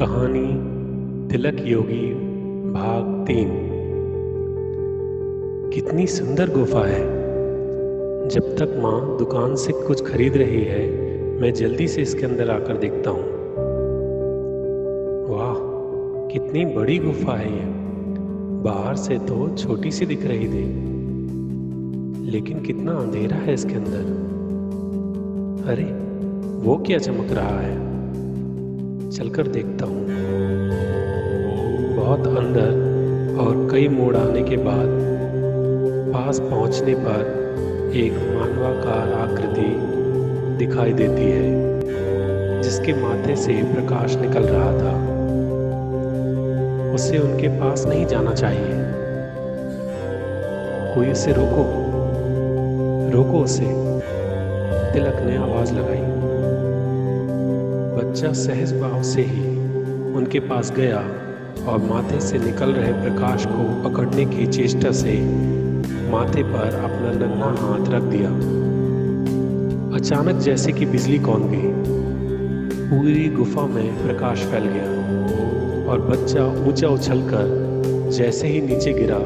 कहानी तिलक योगी भाग 3। कितनी सुंदर गुफा है। जब तक माँ दुकान से कुछ खरीद रही है मैं जल्दी से इसके अंदर आकर देखता हूँ। वाह, कितनी बड़ी गुफा है ये। बाहर से तो छोटी सी दिख रही थी, लेकिन कितना अंधेरा है इसके अंदर। अरे वो क्या चमक रहा है, चलकर देखता हूँ। बहुत अंदर और कई मोड़ आने के बाद पास पहुँचने पर एक मानवाकार आकृति दिखाई देती है, जिसके माथे से प्रकाश निकल रहा था। उसे उनके पास नहीं जाना चाहिए। कोई उसे रोको, रोको उसे, तिलक ने आवाज लगाई। बच्चा सहज भाव से ही उनके पास गया और माथे से निकल रहे प्रकाश को पकड़ने की चेष्टा से माथे पर अपना नन्हा हाथ रख दिया। अचानक जैसे कि बिजली कौंध गई, पूरी गुफा में प्रकाश फैल गया और बच्चा ऊंचा उछलकर जैसे ही नीचे गिरा,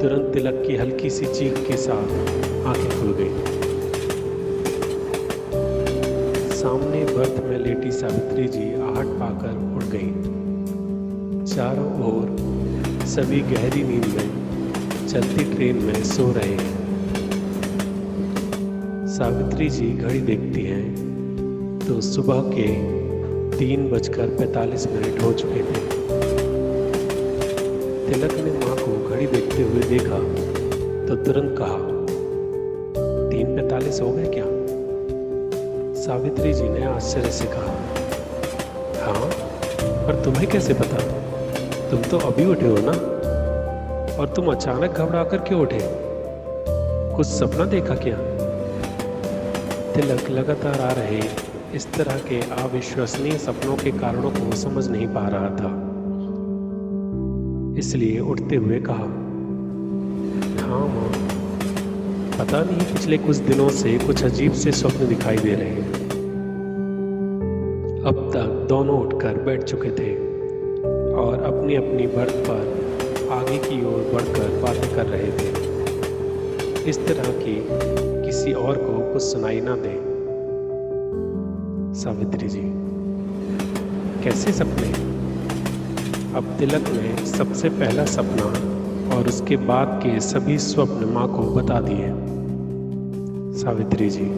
तुरंत तिलक की हल्की सी चीख के साथ आंखें खुल गई। सामने बर्थ में लेटी सावित्री जी आहट पाकर उड़ गई। चारों ओर सभी गहरी नींद में चलती ट्रेन में सो रहे हैं। सावित्री जी घड़ी देखती हैं तो सुबह के 3:45 हो चुके थे। तिलक ने माँ को घड़ी देखते हुए देखा तो तुरंत कहा, 3:45 हो गए क्या? सावित्री जी ने आश्चर्य से कहा, हाँ, पर तुम्हें कैसे पता? तुम तो अभी उठे हो ना। और तुम अचानक घबरा कर क्यों उठे? कुछ सपना देखा क्या? तिलक लगातार आ रहे इस तरह के अविश्वसनीय सपनों के कारणों को समझ नहीं पा रहा था, इसलिए उठते हुए कहा, हाँ माँ, पता नहीं पिछले कुछ दिनों से कुछ अजीब से स्वप्न दिखाई दे रहे हैं। अब तक दोनों उठकर बैठ चुके थे और अपनी अपनी बर्थ पर आगे की ओर बढ़कर बातें कर रहे थे, इस तरह की किसी और को कुछ सुनाई ना दे। सावित्री जी, कैसे सपने? अब तिलक ने सबसे पहला सपना और उसके बाद के सभी स्वप्न माँ को बता दिए। सावित्री जी,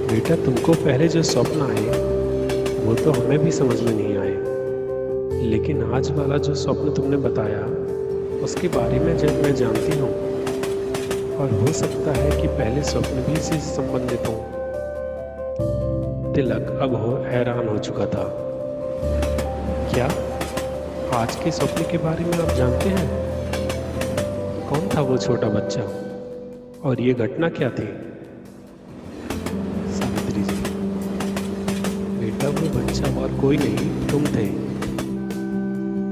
बेटा, तुमको पहले जो स्वप्न आए वो तो हमें भी समझ में नहीं आए, लेकिन आज वाला जो स्वप्न तुमने बताया उसके बारे में जब मैं जानती हूँ, और हो सकता है कि पहले स्वप्न भी इसी से संबंधित हों। तिलक अब हैरान हो चुका था। क्या आज के स्वप्न के बारे में आप जानते हैं? कौन था वो छोटा बच्चा और ये घटना क्या थी? सावित्री जी, बेटा, वो बच्चा और कोई नहीं, तुम थे।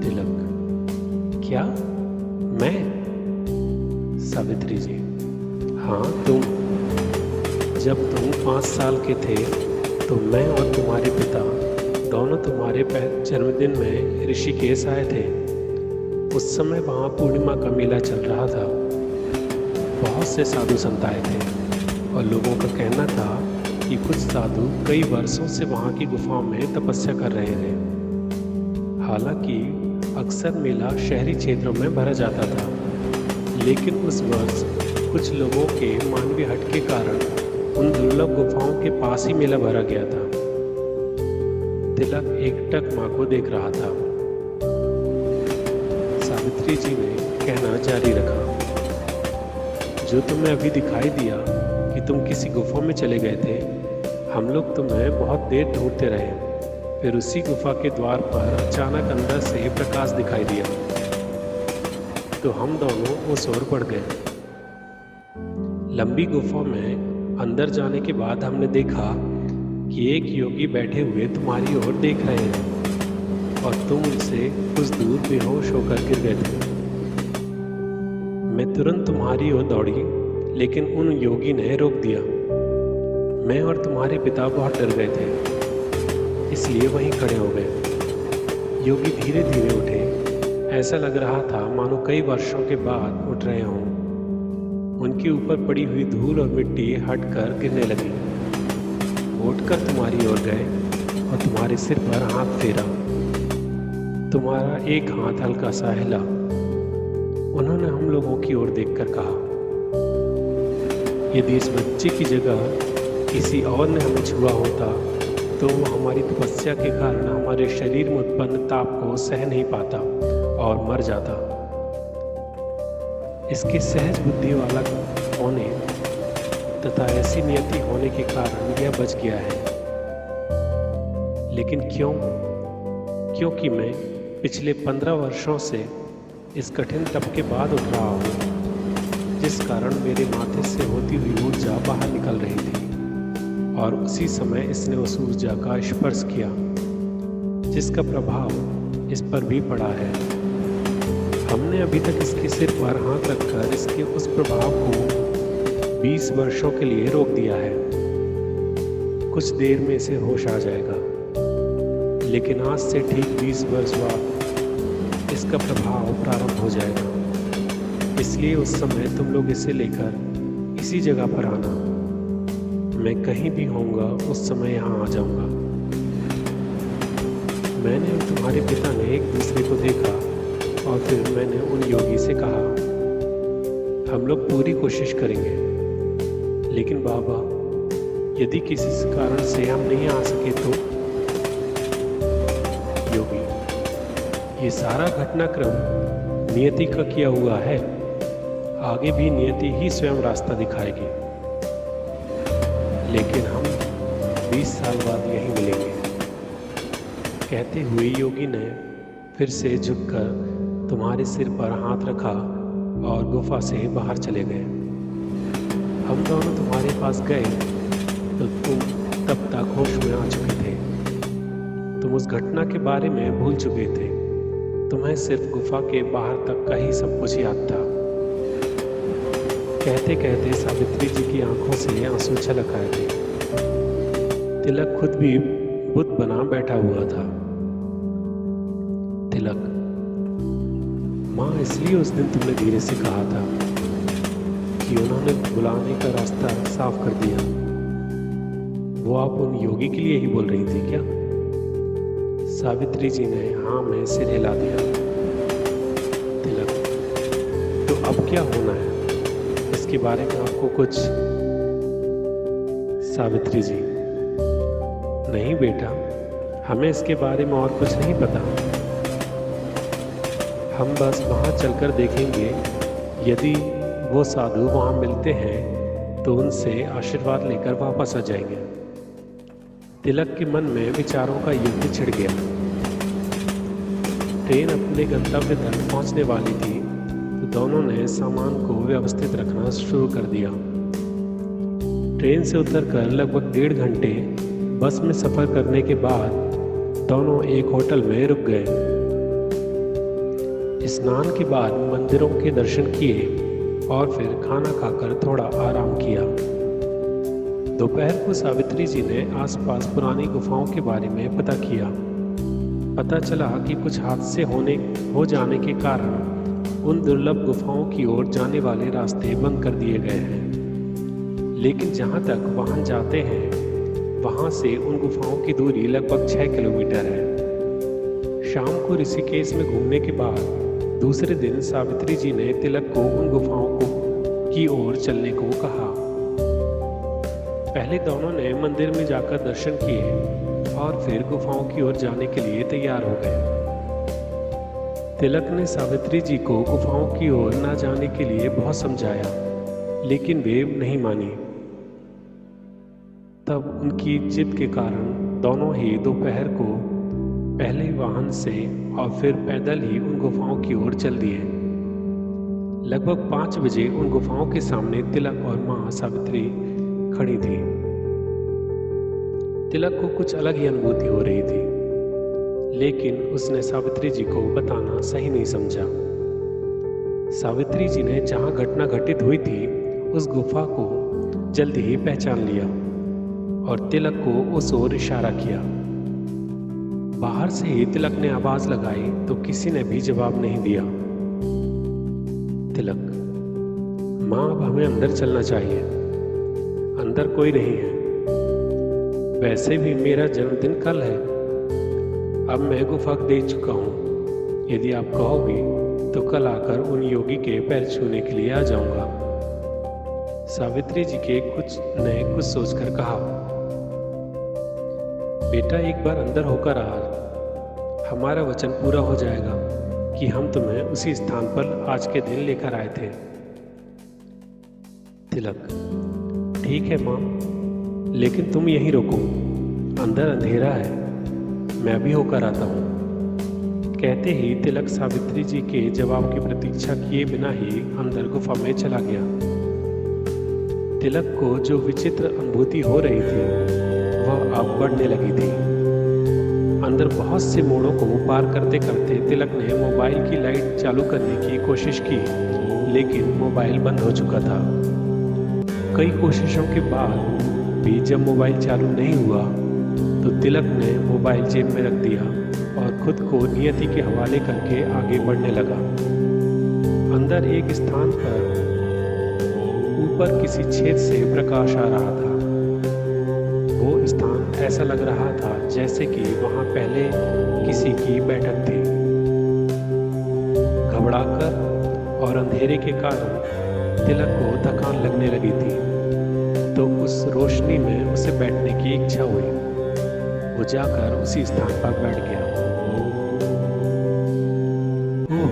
तिलक, क्या? मैं? सावित्री जी, हाँ, तुम। जब तुम 5 साल के थे तो मैं और तुम्हारे पिता दोनों तुम्हारे जन्मदिन में ऋषिकेश आए थे। उस समय वहाँ पूर्णिमा का मेला चल रहा था। बहुत से साधु संत आए थे और लोगों का कहना था कि कुछ साधु कई वर्षों से वहाँ की गुफाओं में तपस्या कर रहे थे। हालांकि अक्सर मेला शहरी क्षेत्रों में भरा जाता था, लेकिन उस वर्ष कुछ लोगों के मानवीय हट के कारण उन दुर्लभ गुफाओं के पास ही मेला भरा गया था। तिलक एकटक माँ को देख रहा था। सावित्री जी ने कहना जारी रखा, जो तुम्हें अभी दिखाई दिया कि तुम किसी गुफा में चले गए थे, हम लोग तुम्हें बहुत देर ढूंढते रहे। फिर उसी गुफा के द्वार पर अचानक अंदर से प्रकाश दिखाई दिया, तो हम दोनों उस ओर बढ़ गए। लंबी गुफा में अंदर जाने के बाद हमने देखा कि एक योगी बैठे हुए तुम्हारी ओर देख रहे हैं और तुम उनसे कुछ दूर बेहोश होकर गिर गए थे। मैं तुरंत तुम्हारी ओर दौड़ी, लेकिन उन योगी ने रोक दिया। मैं और तुम्हारे पिता बहुत डर गए थे। इसलिए वहीं खड़े हो गए। योगी धीरे धीरे उठे। ऐसा लग रहा था मानो कई वर्षों के बाद उठ रहे हों। उनके ऊपर पड़ी हुई धूल और मिट्टी हटकर गिरने लगी। उठकर तुम्हारी ओर गए और तुम्हारे सिर पर हाथ फेरा। तुम्हारा एक हाथ हल्का सा हिला। उन्होंने हम लोगों की ओर देखकर कहा, यदि इस बच्चे की जगह किसी और ने हमें छुआ होता तो वो हमारी तपस्या के कारण हमारे शरीर में उत्पन्न ताप को सह नहीं पाता और मर जाता। इसके सहज बुद्धि वाला होने तथा ऐसी नियति होने के कारण यह बच गया है। लेकिन क्यों? क्योंकि मैं पिछले 15 वर्षों से इस कठिन तप के बाद उठ रहा हूँ, जिस कारण मेरे माथे से होती हुई ऊर्जा बाहर निकल रही थी और उसी समय इसने उस ऊर्जा का स्पर्श किया जिसका प्रभाव इस पर भी पड़ा है। हमने अभी तक इसके सिर पर हाथ रखकर इसके उस प्रभाव को 20 वर्षों के लिए रोक दिया है। कुछ देर में इसे होश आ जाएगा, लेकिन आज से ठीक 20 वर्ष बाद इसका प्रभाव प्रारंभ हो जाएगा। इसलिए उस समय तुम लोग इसे लेकर इसी जगह पर आना। मैं कहीं भी होऊंगा उस समय यहाँ आ जाऊंगा। मैंने और तुम्हारे पिता ने एक दूसरे को देखा और फिर मैंने उन योगी से कहा, हम लोग पूरी कोशिश करेंगे, लेकिन बाबा यदि किसी कारण से हम नहीं आ सके तो? योगी, ये सारा घटनाक्रम नियति का किया हुआ है। आगे भी नियति ही स्वयं रास्ता दिखाएगी, लेकिन हम 20 साल बाद यहीं मिलेंगे। कहते हुए योगी ने फिर से झुककर तुम्हारे सिर पर हाथ रखा और गुफा से बाहर चले गए। हम दोनों तुम्हारे पास गए तो तुम तब तक होश में आ चुके थे। तुम उस घटना के बारे में भूल चुके थे। तुम्हें सिर्फ गुफा के बाहर तक का ही सब कुछ याद था। कहते कहते सावित्री जी की आंखों से आंसू छलक आए थे। तिलक खुद भी बुद्ध बना बैठा हुआ था। तिलक, माँ इसलिए उस दिन तुमने धीरे से कहा था कि उन्होंने बुलाने का रास्ता साफ कर दिया। वो आप उन योगी के लिए ही बोल रही थी क्या? सावित्री जी ने हाँ में सिर हिला दिया। तिलक, तो अब क्या होना है? इसके बारे में आपको कुछ? सावित्री जी, नहीं बेटा, हमें इसके बारे में और कुछ नहीं पता। हम बस वहाँ चलकर देखेंगे। यदि वो साधु वहाँ मिलते हैं तो उनसे आशीर्वाद लेकर वापस आ जाएंगे। तिलक के मन में विचारों का युद्ध छिड़ गया। ट्रेन अपने गंतव्य तक पहुँचने वाली थी तो दोनों ने सामान को व्यवस्थित रखना शुरू कर दिया। ट्रेन से उतरकर लगभग 1.5 घंटे बस में सफ़र करने के बाद दोनों एक होटल में रुक गए। स्नान के बाद मंदिरों के दर्शन किए और फिर खाना खाकर थोड़ा आराम किया। दोपहर को सावित्री जी ने आसपास पुरानी गुफाओं के बारे में पता किया। पता चला कि कुछ हादसे हो जाने के कारण उन दुर्लभ गुफाओं की ओर जाने वाले रास्ते बंद कर दिए गए हैं। लेकिन जहाँ तक वाहन जाते हैं वहाँ से उन गुफाओं की दूरी लगभग 6 किलोमीटर है। शाम को ऋषिकेश में घूमने के बाद दूसरे दिन सावित्री जी ने तिलक को उन गुफाओं की ओर चलने को कहा। पहले दोनों ने मंदिर में जाकर दर्शन किए और फिर गुफाओं की ओर जाने के लिए तैयार हो गए। तिलक ने सावित्री जी को गुफाओं की ओर न जाने के लिए बहुत समझाया, लेकिन वे नहीं मानी। तब उनकी जिद के कारण दोनों ही दोपहर को पहले वाहन से और फिर पैदल ही उन गुफाओं की ओर चल दिए। लगभग 5 बजे उन गुफाओं के सामने तिलक और माँ सावित्री खड़ी थी। तिलक को कुछ अलग ही अनुभूति हो रही थी, लेकिन उसने सावित्री जी को बताना सही नहीं समझा। सावित्री जी ने जहाँ घटना घटित हुई थी उस गुफा को जल्दी ही पहचान लिया और तिलक को उस ओर इशारा किया। बाहर से ही तिलक ने आवाज लगाई तो किसी ने भी जवाब नहीं दिया। तिलक, माँ अब हमें अंदर चलना चाहिए। अंदर कोई नहीं है। वैसे भी मेरा जन्मदिन कल है। अब मैं गुफा देख चुका हूँ। यदि आप कहोगी तो कल आकर उन योगी के पैर छूने के लिए आ जाऊंगा। सावित्री जी के कुछ सोचकर कहा, बेटा एक बार अंदर होकर आ, हमारा वचन पूरा हो जाएगा कि हम तुम्हें उसी स्थान पर आज के दिन लेकर आए थे। तिलक, ठीक है माँ, लेकिन तुम यहीं रुको, अंदर अंधेरा है, मैं भी होकर आता हूँ। कहते ही तिलक सावित्री जी के जवाब की प्रतीक्षा किए बिना ही अंदर गुफा में चला गया। तिलक को जो विचित्र अनुभूति हो रही थी वह अब बढ़ने लगी थी। अंदर बहुत से मोड़ों को पार करते करते तिलक ने मोबाइल की लाइट चालू करने की कोशिश की, लेकिन मोबाइल बंद हो चुका था। कई कोशिशों के बाद भी जब मोबाइल चालू नहीं हुआ तो तिलक ने मोबाइल जेब में रख दिया और खुद को नियति के हवाले करके आगे बढ़ने लगा। अंदर एक स्थान पर ऊपर किसी छेद से प्रकाश आ रहा था। वो स्थान ऐसा लग रहा था जैसे कि वहां पहले किसी की बैठक थी। घबराकर और अंधेरे के कारण तिलक को थकान लगने लगी थी, तो उस रोशनी में उसे बैठने की इच्छा हुई। वो जाकर उसी स्थान पर बैठ गया। ओह,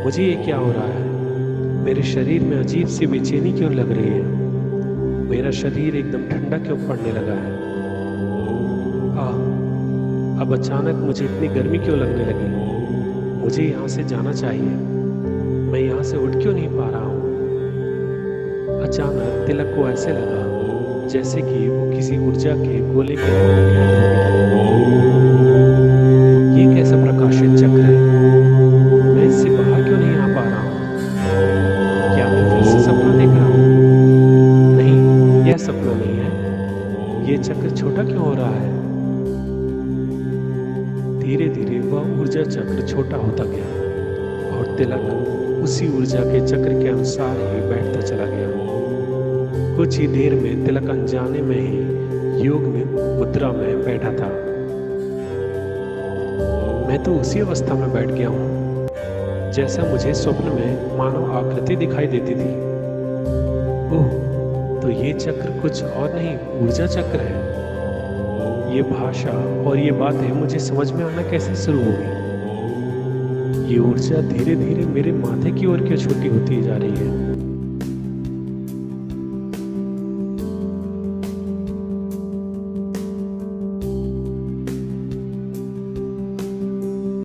मुझे ये क्या हो रहा है? मेरे शरीर में अजीब सी बेचैनी क्यों लग रही है? मेरा शरीर एकदम ठंडा क्यों पड़ने लगा है? अब अचानक मुझे इतनी गर्मी क्यों लगने लगी? मुझे यहाँ से जाना चाहिए। मैं यहाँ से उठ क्यों नहीं पा रहा हूँ? अचानक तिलक को ऐसे लगा जैसे कि वो किसी ऊर्जा के गोले के ये कैसा प्रकाशित चक्र है? मैं इससे बाहर क्यों नहीं आ पा रहा हूँ? क्या मैं फिर से सपना देख रहा हूँ? नहीं, यह सपना नहीं है। ये चक्र छोटा क्यों हो रहा है? धीरे धीरे वह ऊर्जा चक्र छोटा होता गया और तिलक उसी ऊर्जा के चक्र के अनुसार ही बैठता चला गया। कुछ ही देर में तिलक अनजाने में ही योग में मुद्रा में बैठा था। मैं तो उसी अवस्था में बैठ गया हूँ जैसा मुझे स्वप्न में मानव आकृति दिखाई देती थी। ओह, तो ये चक्र कुछ और नहीं, ऊर्जा चक्र है। ये भाषा और ये बातें मुझे समझ में आना कैसे शुरू हो गई? ये ऊर्जा धीरे धीरे मेरे माथे की ओर क्यों छोटी होती जा रही है?